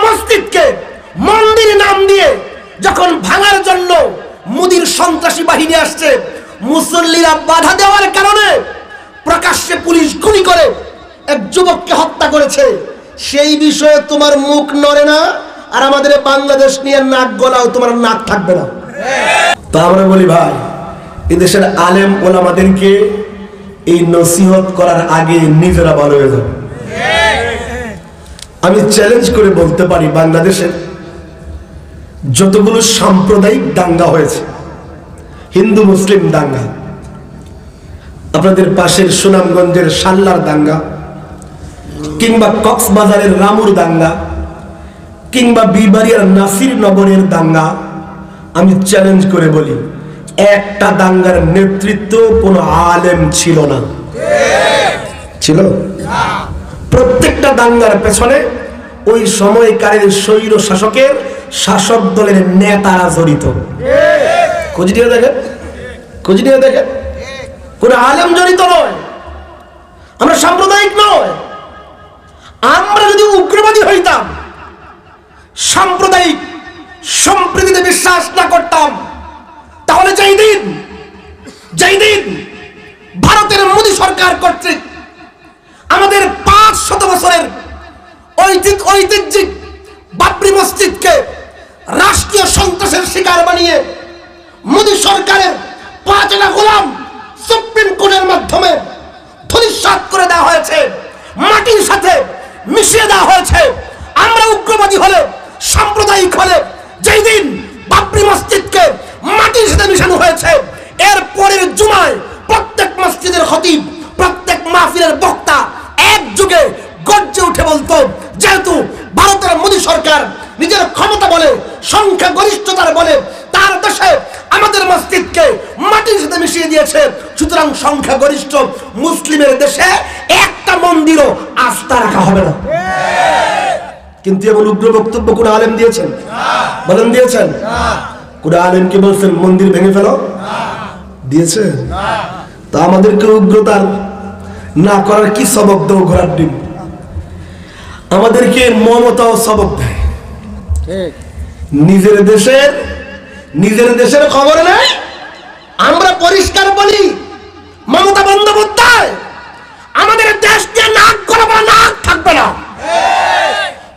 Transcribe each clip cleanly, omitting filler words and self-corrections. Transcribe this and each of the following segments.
মসজিদকে মন্দির নাম দিয়ে যখন ভাঙার জন্য মোদির সন্ত্রাসী বাহিনী আসছে, মুসল্লিরা বাধা দেওয়ার কারণে প্রকাশ্যে পুলিশ গুলি করে এক যুবককে হত্যা করেছে, সেই বিষয়ে তোমার মুখ নড়ে না, আর আমাদের বাংলাদেশ নিয়ে নাক গলাও তোমার নাক থাকবে না। তো আমরা বলি ভাই, এদেশের আলেম ওলামাদেরকে এই নসিহত করার আগে নিজেরা ভালো হয়ে যাবে। আমি চ্যালেঞ্জ করে বলতে পারি, বাংলাদেশের যতগুলো সাম্প্রদায়িক দাঙ্গা হয়েছে, হিন্দু মুসলিম দাঙ্গা, আপনাদের পাশের সুনামগঞ্জের সাল্লার দাঙ্গা, কিংবা কক্সবাজারের রামুর দাঙ্গা, কিংবা বিবাড়িয়ার নাসির নগরের দাঙ্গা, আমি চ্যালেঞ্জ করে বলি, একটা দাঙ্গার নেতৃত্ব কোন আলেম ছিল না। ছিল? প্রত্যেকটা দাঙ্গার পেছনে ওই সময়কারের স্বৈর শাসকের শাসক দলের নেতারা জড়িত। খোঁজ নিয়ে দেখেন, খোঁজ নিয়ে দেখেন, কোন আলেম জড়িত নয়। আমরা সাম্প্রদায়িক নয়। আমরা যদি উগ্রবাদী হইতাম, সাম্প্রদায়িক সম্প্রীতিতে বিশ্বাস না করতাম, তাহলে যেই দিন ভারতের মোদী সরকার কর্তৃক আমাদের 500 বছরের ঐতিহ্যিক বাবরি মসজিদকে রাষ্ট্রীয় সন্ত্রাসের শিকার বানিয়ে মোদী সরকারের 5 আনা গোলাম সুপ্রিম কোর্টের মাধ্যমে ধূলিসাৎ করে দেওয়া হয়েছে, মাটির সাথে মিশিয়ে দেওয়া হয়েছে। আমরা উগ্রবাদী হলে, সাম্প্রদায়িক হলে, যেই দিন বাবরি মসজিদকে মাটির সাথে মিশানো হয়েছে, এর পরের জুমায় প্রত্যেক মসজিদের খতিব, প্রত্যেক মাহফিলের বক্তা এক যুগে গর্জে উঠে বলতো, যেহেতু ভারতের মোদী সরকার নিজের ক্ষমতা বলে, সংখ্যা গরিষ্ঠতার বলে তার দেশে আমাদের মসজিদকে মাটির সাথে মিশিয়ে দিয়েছে, সুতরাং সংখ্যা গরিষ্ঠ মুসলিমের দেশে একটা মন্দিরও আস্থা রাখা হবে না। কিন্তু এমন উগ্র বক্তব্য কোন আলেম দিয়েছেন? বলেন, দিয়েছেন? কোন আলেম কি বলছেন মন্দির ভেঙে ফেলো? দিয়েছে? তা আমাদেরকে উগ্রতার না করার কি সবক দেও? ঘোড়ার ডিম। আমাদেরকে মমতাও সবক দেয়। নিজের দেশের খবর নেই। আমরা পরিষ্কার বলি, মমতা বন্দ্যোপাধ্যায়, আমাদের দেশ নিয়ে নাক গলাবো, নাক থাকবে না।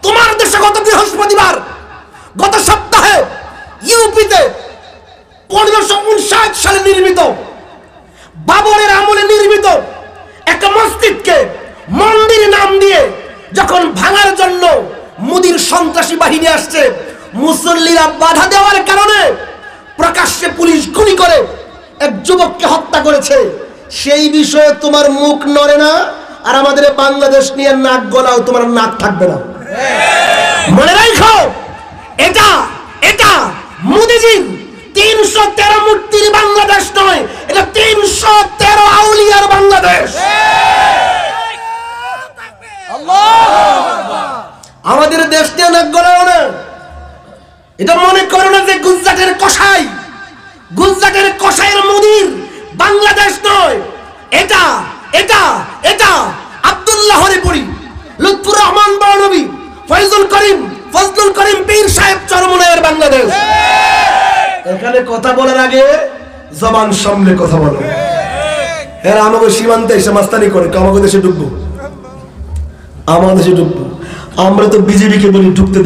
তোমার দেশে গত বৃহস্পতিবার, গত সপ্তাহে ইউপিতে 1559 সালে নির্মিত, বাবরের আমলে নির্মিত একটা মসজিদকে মন্দির নাম দিয়ে যখন ভাঙার জন্য মোদির সন্ত্রাসী বাহিনী আসছে, মুসল্লিরা বাধা দেওয়ার কারণে প্রকাশ্যে পুলিশ গুলি করে এক যুবককে হত্যা করেছে, সেই বিষয়ে তোমার মুখ নড়ে না, আর আমাদের বাংলাদেশ নিয়ে নাক গলাও তোমার নাক থাকবে না। মনে রাখো, এটা মোদিজির 313 মূর্তির বাংলাদেশ নয়, এটা 313 আউলিয়ার বাংলাদেশ। আমাদের দেশ নিয়ে নাক গলাও না। এটা মনে করো না যে গুজরাটের কসাইয়ের মোদির বাংলাদেশ নয়। এটা আব্দুল্লাহ হরিপুরি, লুৎফুর রহমান বড়নবী, ফজলুল করিম পীর সাহেব চরমনায়ের বাংলাদেশ। এখানে কথা বলার আগে জবান সামলে কথা বলো। এরা আমাকে সীমান্তে এসে মাস্তানি করে, আমাকে দেশে ঢুকবো, আমাদের দেশে ঢুকবো। আমরা তো বিজেপিকে বলি ঢুকতে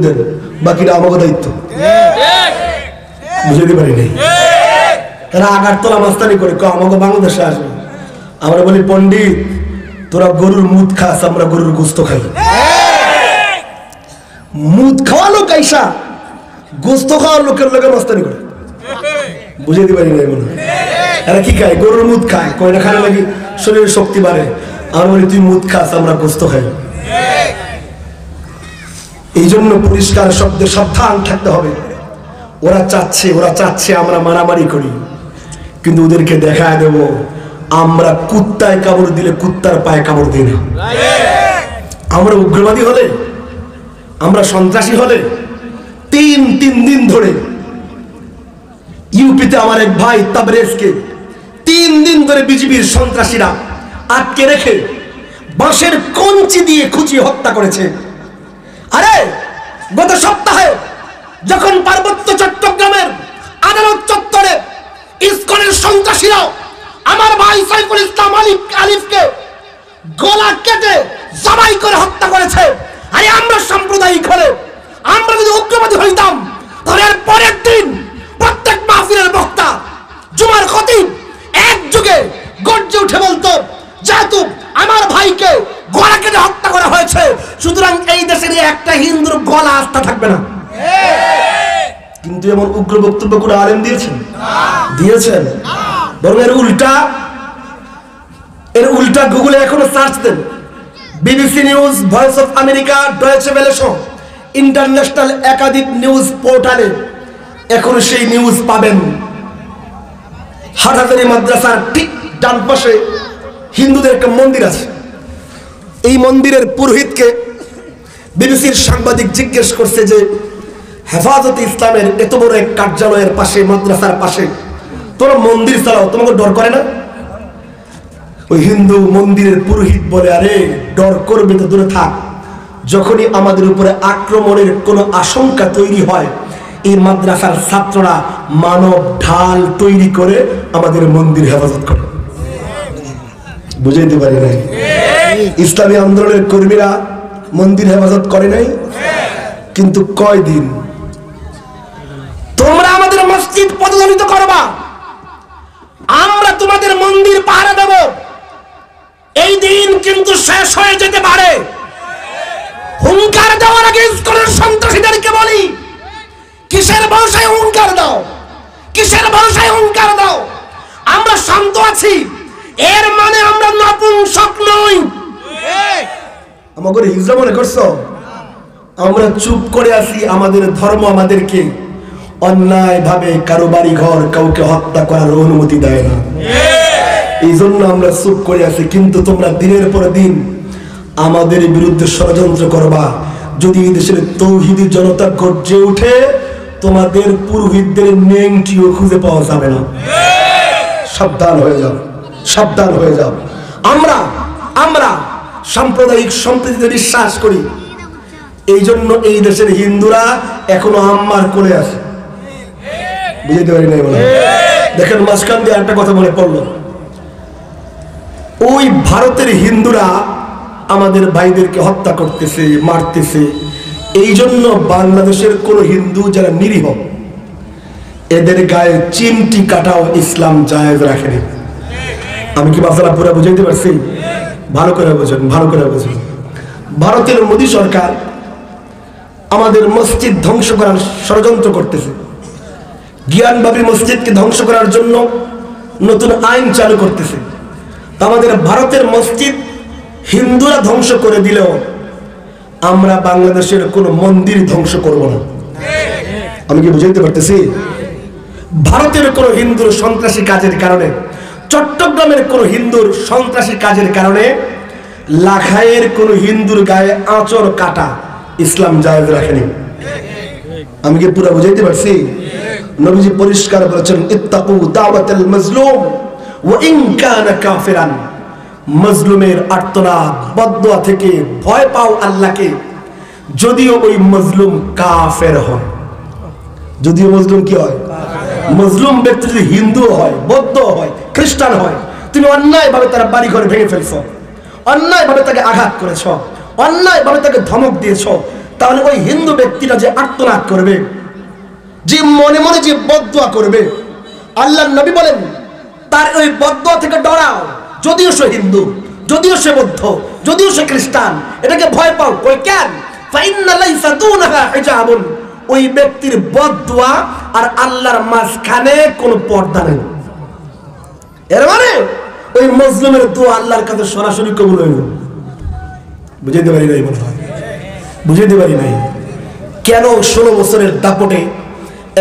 দেন, বাকিটা আমাকে দায়িত্ব। বুঝতে পারি নাই। এরা আগারতলা মাস্তানি করে, আমাকে বাংলাদেশে আসবে। আমরা বলি, পণ্ডিত তোরা গরুর মুদ খাস, আমরা গরুর গোস্ত খাই। মুদ খাওয়া লোক আইসা গোস্ত খাওয়ার লোকের লোকে মাস্তানি করে। বুঝতে পারি নাই মনে হয়। এরা কি খায়? গরুর মুদ খায়। কয়টা খায় নাকি শরীরের শক্তি বাড়ে। আমরা বলি তুই মুদ খাস, আমরা গোস্ত খাই। এই জন্য পরিষ্কার শব্দে সাবধান থাকতে হবে। ওরা চাচ্ছে আমরা মারামারি করি, কিন্তু ওদেরকে দেখায় দেব আমরা কুত্তায় কামড় দিলে কুত্তার পায়ে কামড় দিই না। আমরা উগ্রবাদী হলে, আমরা সন্ত্রাসী হলে, তিন দিন ধরে ইউপিতে আমার এক ভাই তাবরেজকে 3 দিন ধরে বিজেপির সন্ত্রাসীরা আটকে রেখে বাঁশের কঞ্চি দিয়ে খুঁচিয়ে হত্যা করেছে। আরে গত সপ্তাহে যখন পার্বত্য চট্টগ্রামের আদালত চত্বরে ইসকনের সন্ত্রাসীরা আমার ভাই সাইফুল ইসলাম আলিফকে গলা কেটে জবাই করে হত্যা করেছে, আরে আমরা সাম্প্রদায়িক হলে, আমরা যদি উগ্রবাদী হইতাম তাহলে এর পরের দিন প্রত্যেক মাহফিলের বক্তা জুমার খতিব এক যুগে গর্জে উঠে বলতো, যেহেতু আমার ভাইকে গলা কেটে হত্যা করা হয়েছে, সুতরাং এই দেশের একটা হিন্দুর গলা আস্থা থাকবে না। কিন্তু এমন উগ্র বক্তব্য করে আলেম দিয়েছেন বরং এর উল্টা গুগলে এখনো সার্চ দেন, BBC news, voice of America, Deutsche Welle সহ ইন্টারন্যাশনাল একাধিক নিউজ পোর্টালে এখনো সেই নিউজ পাবেন। হাটহাজারী মাদ্রাসার ঠিক ডান পাশে হিন্দুদের একটা মন্দির আছে। এই মন্দিরের পুরোহিতকে বিবিসির সাংবাদিক জিজ্ঞেস করছে যে হেফাজতে ইসলামের এত বড় এক কার্যালয়ের পাশে, মাদ্রাসার পাশে তোমরা মন্দির চালাও, তোমাকে ডর করে না? ওই হিন্দু মন্দিরের পুরোহিত বলে, আরে ডর করবে তো দূরে থাক, যখনই আমাদের উপরে আক্রমণের কোনো আশঙ্কা তৈরি হয় এই মাদ্রাসার ছাত্ররা মানব ঢাল তৈরি করে আমাদের মন্দির হেফাজত করে। বুঝাইতে পারি নাই? ইসলামী আন্দোলনের কর্মীরা মন্দির হেফাজত করে নাই, কিন্তু কয়দিন তোমরা আমাদের মসজিদ পদদলিত করবা, আমরা তোমাদের মন্দির পাহারা দেব, এই দিন কিন্তু শেষ হয়ে যেতে পারে। হুঙ্কার দেওয়ার আগে ইসকনের সন্ত্রাসীদেরকে বলি, কিসের ভরসায় হুঙ্কার দাও? কিসের ভরসায় হুঙ্কার দাও? আমরা শান্ত আছি, এর মানে আমরা নপুংসক নই। আমাদের হিজড়া মনে করছো আমরা চুপ করে আছি? আমাদের ধর্ম আমাদেরকে অন্যায় ভাবে কারো বাড়ি ঘর কাউকে হত্যা করার অনুমতি দেয় না, এই জন্য আমরা চুপ করে আছি। কিন্তু তোমরা দিনের পর দিন আমাদের বিরুদ্ধে ষড়যন্ত্র করবা, যদি এই দেশের তৌহিদি জনতা গর্জে উঠে তোমাদের পুরোহিতদের নেংটিও খুঁজে পাওয়া যাবে না। সাবধান হয়ে যাও, সাবধান হয়ে যাও। আমরা সাম্প্রদায়িক সম্প্রীতিতে বিশ্বাস করি, এই জন্য এই দেশের হিন্দুরা এখনো আম্মার কোলে আছে। বুঝতে পারি নাই বলে দেখেন, মাঝখান দিয়ে একটা কথা মনে পড়লো, ওই ভারতের হিন্দুরা আমাদের ভাইদেরকে হত্যা করতেছে, মারতেছে, এই জন্য বাংলাদেশের কোন হিন্দু যারা নিরীহ এদের গায়ে চিমটি কাটাও ইসলাম জায়েজ রাখেনি। আমি কি বাসাটা পুরো বুঝাইতে পারছি? ভালো করে বোঝেন, ভালো করে বোঝেন। ভারতের মোদী সরকার আমাদের মসজিদ ধ্বংস করার ষড়যন্ত্র করতেছে, জ্ঞানবাবী মসজিদকে ধ্বংস করার জন্য নতুন আইন চালু করতেছে। আমাদের ভারতের মসজিদ হিন্দুরা ধ্বংস করে দিলেও আমরা বাংলাদেশের কোন মন্দির ধ্বংস করব না। আমি কি বুঝাইতে পারতেছি? ভারতের কোন হিন্দুর সন্ত্রাসী কাজের কারণে, চট্টগ্রামের কোন হিন্দুর সন্ত্রাসী কাজের কারণে লাখাইয়ের কোন হিন্দুর গায়ে আঁচড় কাটা ইসলাম জায়েজ রাখেনি। আমি কি পুরো বুঝাইতে পারছি? নবীজি পরিষ্কার বলেছেন, ইত্তাকু দাওয়াতাল মাজলুম ওয়া ইন কানা কাফিরান। মজলুমের আর্তনাদ, বদদুয়া থেকে ভয় পাও আল্লাহকে, যদিও ওই মজলুম কাফের হয়। যদিও মজলুম কি হয়? মজলুম ব্যক্তি যদি হিন্দু হয়, বৌদ্ধ হয়, খ্রিস্টান হয়, তুমি অন্যায় ভাবে তার বাড়ি ঘর ভেঙে ফেলছো, অন্যায় ভাবে তাকে আঘাত করেছ, অন্যায় ভাবে তাকে ধমক দিয়েছ, তাহলে ওই হিন্দু ব্যক্তিটা যে আর্তনাদ করবে, যে মনে মনে যে বদদুয়া করবে, আল্লাহর নবী বলেন তার ওই বদদুয়া থেকে ডরাও। যদিও সে হিন্দু, যদিও সে বৌদ্ধ, যদিও সে খ্রিস্টান, এটাকে ভয় পাও। কই কেন? ফাইন্না লাইসা দুনাহা হিজাবুন। ওই ব্যক্তির বদদুয়া আর আল্লাহর মাঝখানে কোনো পর্দা নেই। এর মানে ওই মজলুমের দোয়া আল্লাহর কাছে সরাসরি কবুল হইল। বুঝাইতে পারি নাই? মনে হয় বুঝাইতে পারি নাই। কেন 16 বছরের দাপটে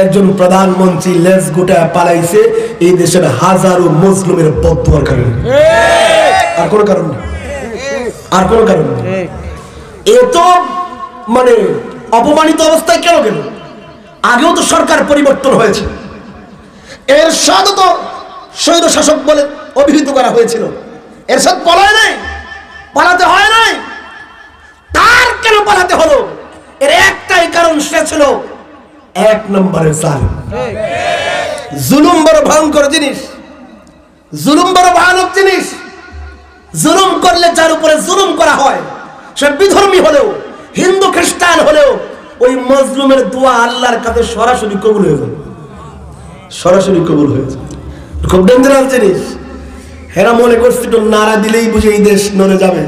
একজন প্রধানমন্ত্রী লেজ গোটায় পালাইছে? এই দেশের হাজারো মুসলিমের বদদুয়ার কারণে। আর কোনো কারণ নেই, আর কোনো কারণ নেই। এত মানে অপমানিত অবস্থায় কেন গেল? আগেও তো সরকার পরিবর্তন হয়েছে, এরশাদ তো স্বৈর শাসক বলে অভিহিত করা হয়েছিল, এরশাদ পালায় নাই, পালাতে হয় নাই, তার কেন পালাতে হলো? ছিল 1 নম্বরের জালিম। জুলুম বড় ভয়ঙ্কর জিনিস, জুলুম বড় ভয়ানক জিনিস। জুলুম করলে যার উপরে জুলুম করা হয়, সে বিধর্মী হলেও, হিন্দু খ্রিস্টান হলেও, ওই মজলুমের দোয়া আল্লাহর কাছে সরাসরি কবুল হয়ে যায়, সরাসরি কবুল হয়ে যায়। খুব ডেঞ্জারাস জিনিস। হেরা মনে করছে একটু নাড়া দিলেই বুঝে এই দেশ নড়ে যাবে।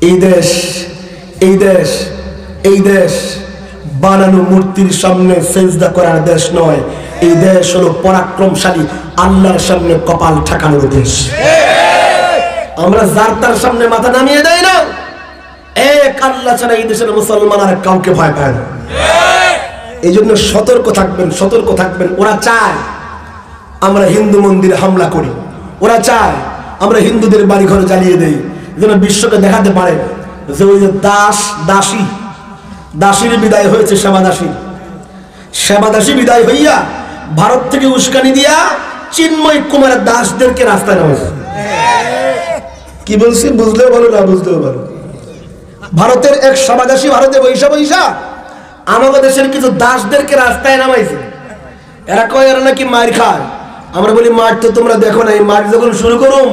এই দেশ, এই দেশ, এই দেশ বানানো মূর্তির সামনে সেজদা করার দেশ নয়। এই দেশ হলো পরাক্রমশালী আল্লাহর সামনে কপাল ঠেকানোর দেশ। আমরা যার তার সামনে মাথা নামিয়ে দেয় না। এক আল্লাহ ছাড়া এই দেশের মুসলমান আর কাউকে ভয় পায় না। এই জন্য সতর্ক থাকবেন, সতর্ক থাকবেন। ওরা চায় আমরা হিন্দু মন্দিরে হামলা করি, ওরা চায় আমরা হিন্দুদের বাড়ি ঘরে জ্বালিয়ে দেই, যেন বিশ্বকে দেখাতে পারে যে ওই যে দাস দাসী, দাসীর বিদায় হয়েছে সেবাদাসী, সেবাদাসী বিদায় হইয়া ভারত থেকে উস্কানি দিয়া চিন্ময় কুমারের দাসদেরকে রাস্তায় নামাইছে। কি বলছি বুঝলেও বলো, না বুঝলেও বলো। ভারতের এক সেবাদাসী ভারতে বৈশা বৈশা আমাদের দেশের কিছু দাসদেরকে রাস্তায় নামাইছে। এরা কয় এরা নাকি মার খায়। আমরা বলি মার তো তোমরা দেখো না, এই মার যখন শুরু করুম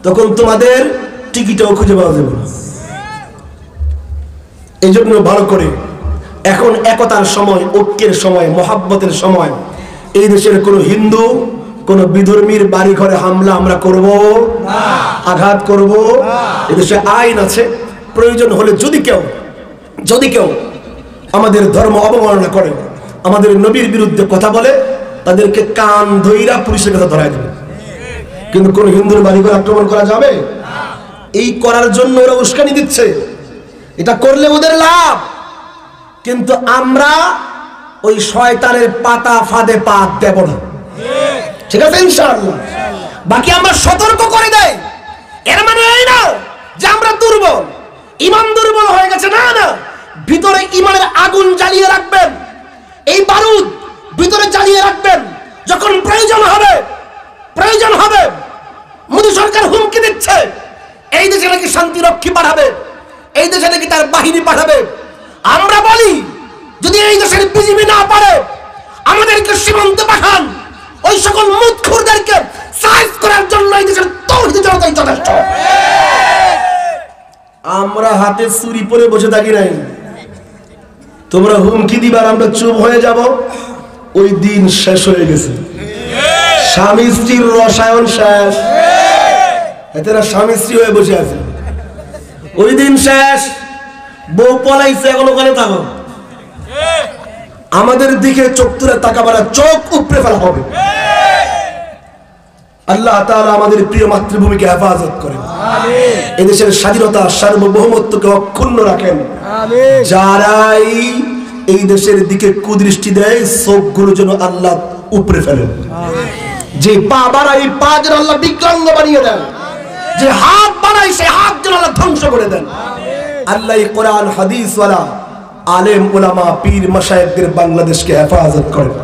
তখন তোমাদের টিকিটও খুঁজে পাওয়া যাবে না। এই জন্য ভালো করে এখন একতার সময়, ঐক্যের সময়, মহাব্বতের সময়। এই দেশের কোন হিন্দু, কোন বিধর্মীর বাড়ি ঘরে হামলা আমরা করব না, আঘাত করব না। এদেশে আইন আছে, প্রয়োজন হলে যদি কেউ আমাদের ধর্ম অবমাননা করে, আমাদের নবীর বিরুদ্ধে কথা বলে, তাদেরকে কান ধইরা পুলিশের কাছে ধরায় দেবে। কিন্তু কোন হিন্দুর বাড়ি ঘরে আক্রমণ করা যাবে? এই করার জন্য ওরা উস্কানি দিচ্ছে, এটা করলে ওদের লাভ। কিন্তু আমরা ওই শয়তানের পাতা ফাঁদে পা দেব না, ঠিক আছে ইনশাআল্লাহ। বাকি আমরা সতর্ক করে দেই। এর মানে এই না যে আমরা দুর্বল, ঈমান দুর্বল হয়ে গেছে, না না। ভিতরে ঈমানের আগুন জ্বালিয়ে রাখবেন, এই বারুদ ভিতরে জ্বালিয়ে রাখবেন। যখন প্রয়োজন হবে মোদী সরকার হুমকি দিচ্ছে এই দেশে নাকি শান্তি রক্ষী পাঠাবে, এই দেশে নাকি তার বাহিনী পাঠাবে। আমরা বলি যদি এই দেশের বিজিবি না পারে, আমাদেরকে সীমান্তে পাঠান। ওই সকল মুদখুরদেরকে সাইজ করার জন্য এই দেশের তৌহিদি জনতাই যথেষ্ট। আমরা হাতে ছুরি পরে বসে থাকি নাই। তোমরা হুমকি দিবার আমরা চুপ হয়ে যাব, ওই দিন শেষ হয়ে গেছে। স্বামী স্ত্রীর রসায়ন শেষ। এতেরা স্বামী স্ত্রী হয়ে বসে আছে, ওই দিন শেষ। বউ পলাইছে, এখন ওখানে থাকো। আমাদের দিকে চোখ তুলে তাকাবার, চোখ উপড়ে ফেলা হবে। আল্লাহ তাআলা আমাদের প্রিয় মাতৃভূমিকে হেফাজত করেন, এদেশের স্বাধীনতা সার্বভৌমত্বকে অক্ষুণ্ণ রাখেন। যারাই এই দেশের দিকে কুদৃষ্টি দেয়, চোখগুলো যেন আল্লাহ উপড়ে ফেলেন। যে পা বাড়াই, পা যেন আল্লাহ বিকলাঙ্গ বানিয়ে দেন। যে হাত বাড়াই, সে হাত যেন আল্লাহ ধ্বংস করে দেন। আল্লাহ কোরআন হাদিস ওয়ালা আলেম উলামা পীর মাশায়েখদের বাংলাদেশকে হেফাজত করেন।